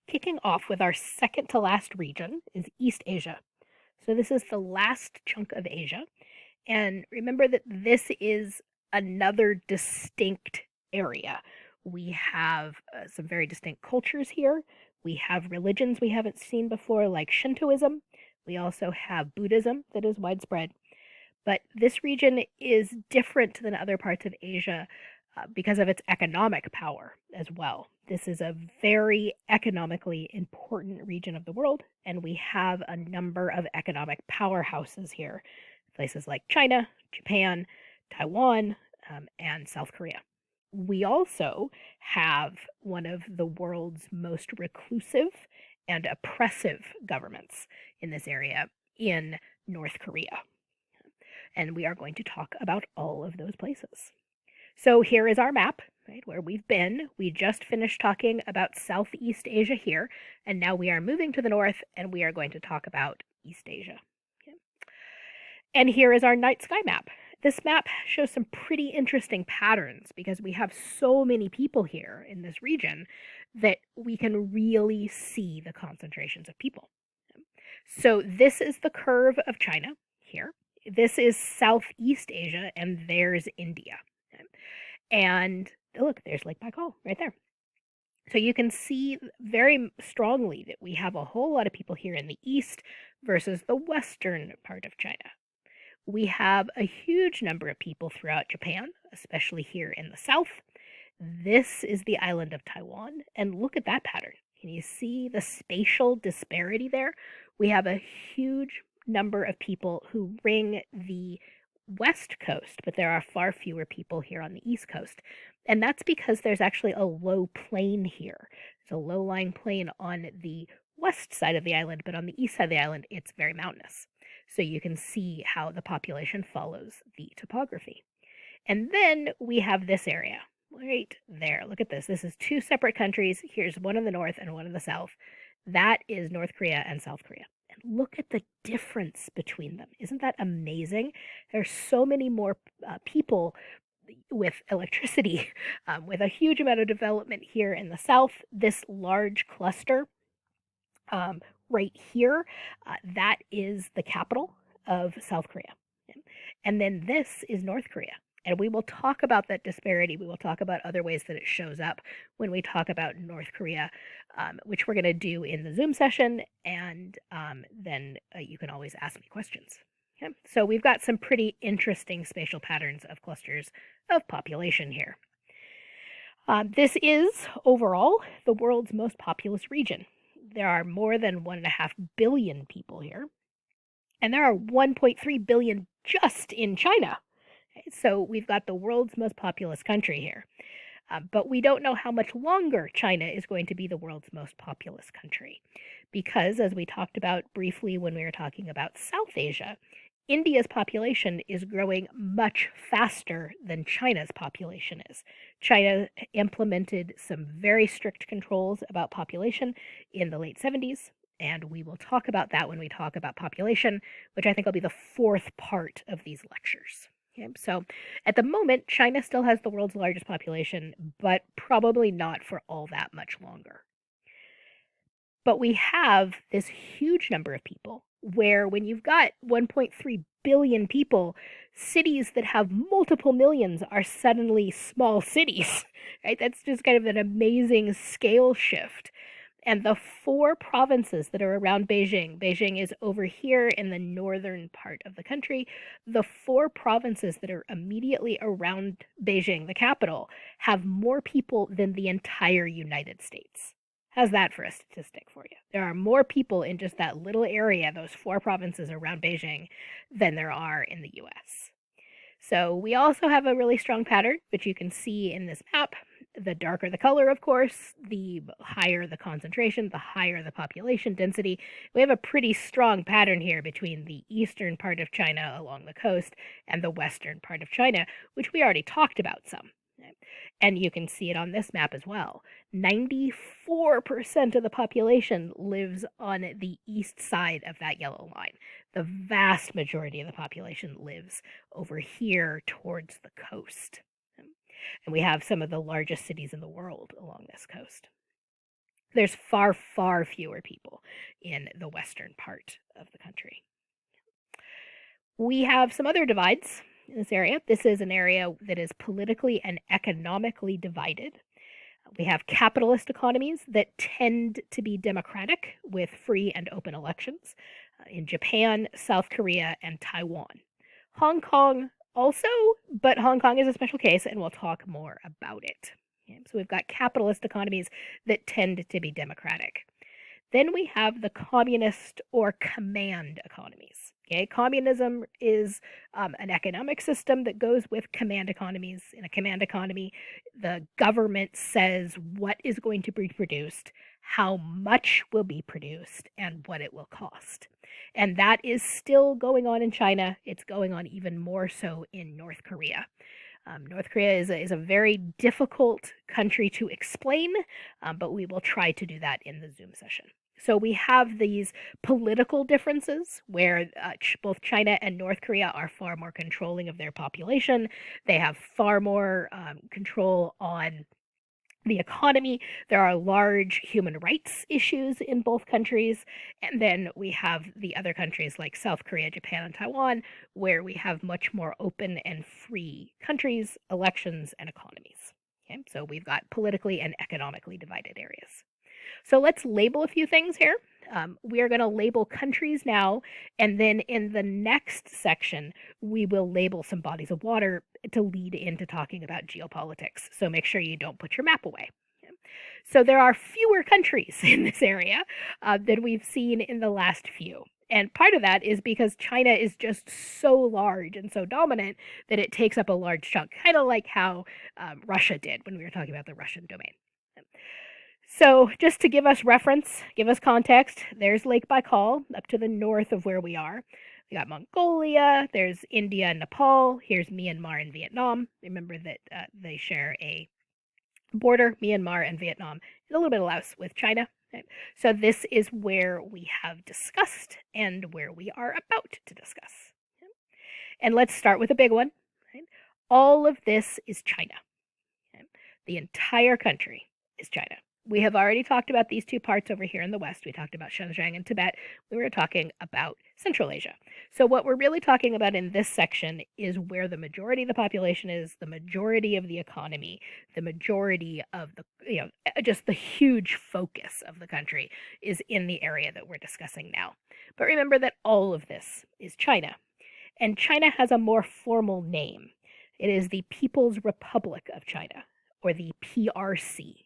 Kicking off with our second to last region is East Asia. So, this is the last chunk of Asia. And remember that this is another distinct area. We have some very distinct cultures here. We have religions we haven't seen before, like Shintoism. We also have Buddhism that is widespread. But this region is different than other parts of Asia because of its economic power as well. This is a very economically important region of the world, and we have a number of economic powerhouses here. Places like China, Japan, Taiwan, and South Korea. We also have one of the world's most reclusive and oppressive governments in this area in North Korea. And we are going to talk about all of those places. So here is our map, right, where we've been. We just finished talking about Southeast Asia here, and now we are moving to the north, and we are going to talk about East Asia. Okay. And here is our night sky map. This map shows some pretty interesting patterns because we have so many people here in this region that we can really see the concentrations of people. So this is the curve of China here. This is Southeast Asia, and there's India. And look, there's Lake Baikal right there. So you can see very strongly that we have a whole lot of people here in the east versus the western part of China. We have a huge number of people throughout Japan, especially here in the south. This is the island of Taiwan, and look at that pattern. Can you see the spatial disparity there? We have a huge number of people who ring the west coast, but there are far fewer people here on the east coast. And that's because there's actually a low plain here. There's a low-lying plain on the west side of the island, but on the east side of the island, it's very mountainous. So you can see how the population follows the topography. And then we have this area right there. Look at this. This is two separate countries. Here's one in the north and one in the south. That is North Korea and South Korea. And look at the difference between them. Isn't that amazing? There's so many more people with electricity, with a huge amount of development here in the south. This large cluster right here, that is the capital of South Korea. And then this is North Korea. And we will talk about that disparity. We will talk about other ways that it shows up when we talk about North Korea, which we're going to do in the Zoom session. And then you can always ask me questions. Okay? So we've got some pretty interesting spatial patterns of clusters of population here. This is overall the world's most populous region. There are more than 1.5 billion people here, and there are 1.3 billion just in China. So we've got the world's most populous country here. But we don't know how much longer China is going to be the world's most populous country. Because, as we talked about briefly when we were talking about South Asia, India's population is growing much faster than China's population is. China implemented some very strict controls about population in the late 70s, and we will talk about that when we talk about population, which I think will be the fourth part of these lectures. Okay, so at the moment, China still has the world's largest population, but probably not for all that much longer. But we have this huge number of people where when you've got 1.3 billion people, cities that have multiple millions are suddenly small cities, right? That's just kind of an amazing scale shift. And the four provinces that are around Beijing, Beijing is over here in the northern part of the country. The four provinces that are immediately around Beijing, the capital, have more people than the entire United States. How's that for a statistic for you? There are more people in just that little area, those four provinces around Beijing, than there are in the US. So we also have a really strong pattern, which you can see in this map. The darker the color, of course, the higher the concentration, the higher the population density. We have a pretty strong pattern here between the eastern part of China along the coast and the western part of China, which we already talked about some. And you can see it on this map as well. 94% of the population lives on the east side of that yellow line. The vast majority of the population lives over here towards the coast. And we have some of the largest cities in the world along this coast. There's far, far fewer people in the western part of the country. We have some other divides in this area. This is an area that is politically and economically divided. We have capitalist economies that tend to be democratic with free and open elections in Japan, South Korea, and Taiwan. Hong Kong also, but Hong Kong is a special case, and we'll talk more about it. Okay, so we've got capitalist economies that tend to be democratic. Then we have the communist or command economies. Okay, communism is an economic system that goes with command economies. In a command economy, the government says what is going to be produced, how much will be produced, and what it will cost. And that is still going on in China. It's going on even more so in North Korea. North Korea is a very difficult country to explain, but we will try to do that in the Zoom session. So we have these political differences where both China and North Korea are far more controlling of their population. They have far more control on the economy. There are large human rights issues in both countries. And then we have the other countries like South Korea, Japan, and Taiwan, where we have much more open and free countries, elections, and economies. Okay? So we've got politically and economically divided areas. So let's label a few things here. We are going to label countries now, and then in the next section, we will label some bodies of water to lead into talking about geopolitics. So make sure you don't put your map away. So there are fewer countries in this area than we've seen in the last few. And part of that is because China is just so large and so dominant that it takes up a large chunk, kind of like how Russia did when we were talking about the Russian domain. So just to give us reference, give us context, there's Lake Baikal up to the north of where we are. We got Mongolia, there's India and Nepal, here's Myanmar and Vietnam. Remember that they share a border, Myanmar and Vietnam, and a little bit of Laos with China. Okay? So this is where we have discussed and where we are about to discuss. Okay? And let's start with a big one. Right? All of this is China. Okay? The entire country is China. We have already talked about these two parts over here in the West. We talked about Xinjiang and Tibet. We were talking about Central Asia. So what we're really talking about in this section is where the majority of the population is, the majority of the economy, the majority of the, just the huge focus of the country is in the area that we're discussing now. But remember that all of this is China. And China has a more formal name. It is the People's Republic of China, or the PRC.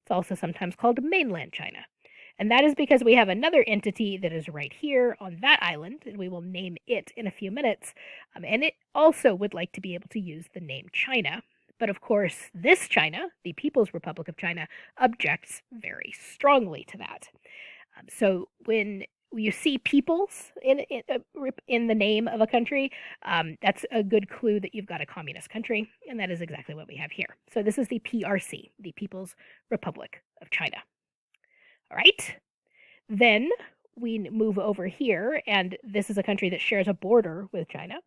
It's also sometimes called mainland China. And that is because we have another entity that is right here on that island, and we will name it in a few minutes. And it also would like to be able to use the name China. But of course, this China, the People's Republic of China, objects very strongly to that. So when you see peoples in the name of a country, that's a good clue that you've got a communist country, and that is exactly what we have here. So this is the PRC, the People's Republic of China. All right, then we move over here, and this is a country that shares a border with China.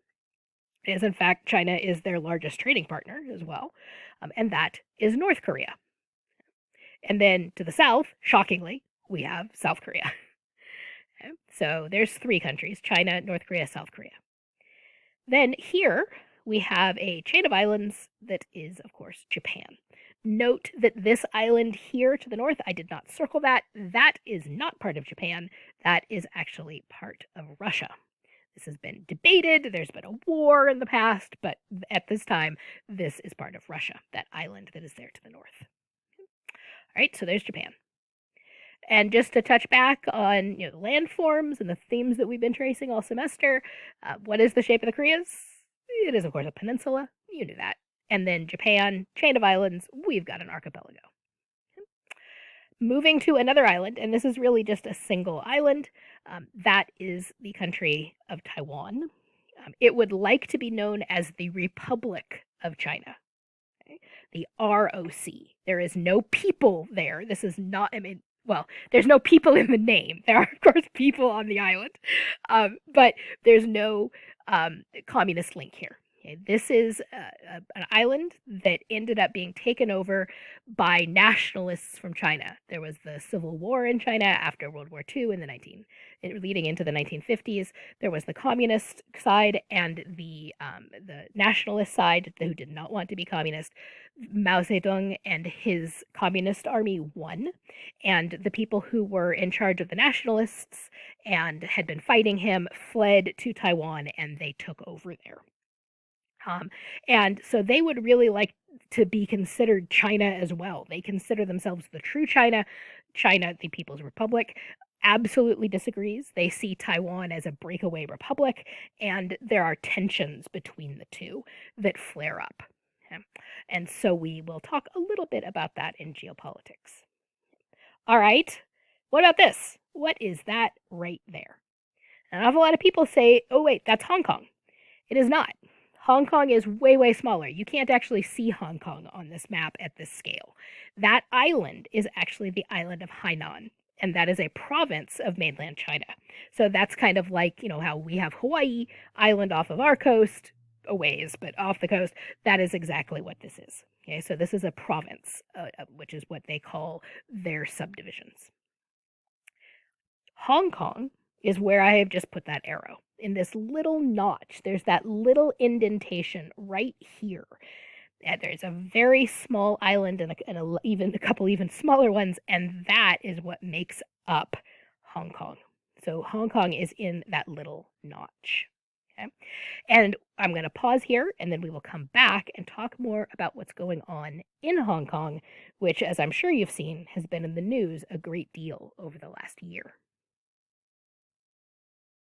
It is, in fact, China is their largest trading partner as well, and that is North Korea. And then to the south, shockingly, we have South Korea. Okay, so there's three countries, China, North Korea, South Korea. Then here we have a chain of islands that is, of course, Japan. Note that this island here to the north, I did not circle that. That is not part of Japan. That is actually part of Russia. This has been debated. There's been a war in the past, but at this time, this is part of Russia, that island that is there to the north. All right, so there's Japan. And just to touch back on the landforms and the themes that we've been tracing all semester, what is the shape of the Koreas? It is, of course, a peninsula. You knew that. And then Japan, chain of islands, we've got an archipelago. Moving to another island, and this is really just a single island, that is the country of Taiwan. It would like to be known as the Republic of China. Okay? The ROC. There is no people there. This is not, well, there's no people in the name. There are, of course, people on the island, but there's no communist link here. Okay, this is an island that ended up being taken over by nationalists from China. There was the Civil War in China after World War II in leading into the 1950s. There was the communist side and the nationalist side who did not want to be communist. Mao Zedong and his communist army won, and the people who were in charge of the nationalists and had been fighting him fled to Taiwan and they took over there. Um, and so they would really like to be considered China as well. They consider themselves the true China. China, the People's Republic, absolutely disagrees. They see Taiwan as a breakaway republic, and there are tensions between the two that flare up. Okay? And so we will talk a little bit about that in geopolitics. All right, what about this? What is that right there? An awful lot of people say, oh, wait, that's Hong Kong. It is not. Hong Kong is way, way smaller. You can't actually see Hong Kong on this map at this scale. That island is actually the island of Hainan, and that is a province of mainland China. So that's kind of like, how we have Hawaii Island off of our coast, a ways, but off the coast. That is exactly what this is. Okay, so this is a province, which is what they call their subdivisions. Hong Kong is where I have just put that arrow. In this little notch, there's that little indentation right here. And there's a very small island and even a couple even smaller ones, and that is what makes up Hong Kong. So Hong Kong is in that little notch. Okay? And I'm going to pause here, and then we will come back and talk more about what's going on in Hong Kong, which, as I'm sure you've seen, has been in the news a great deal over the last year.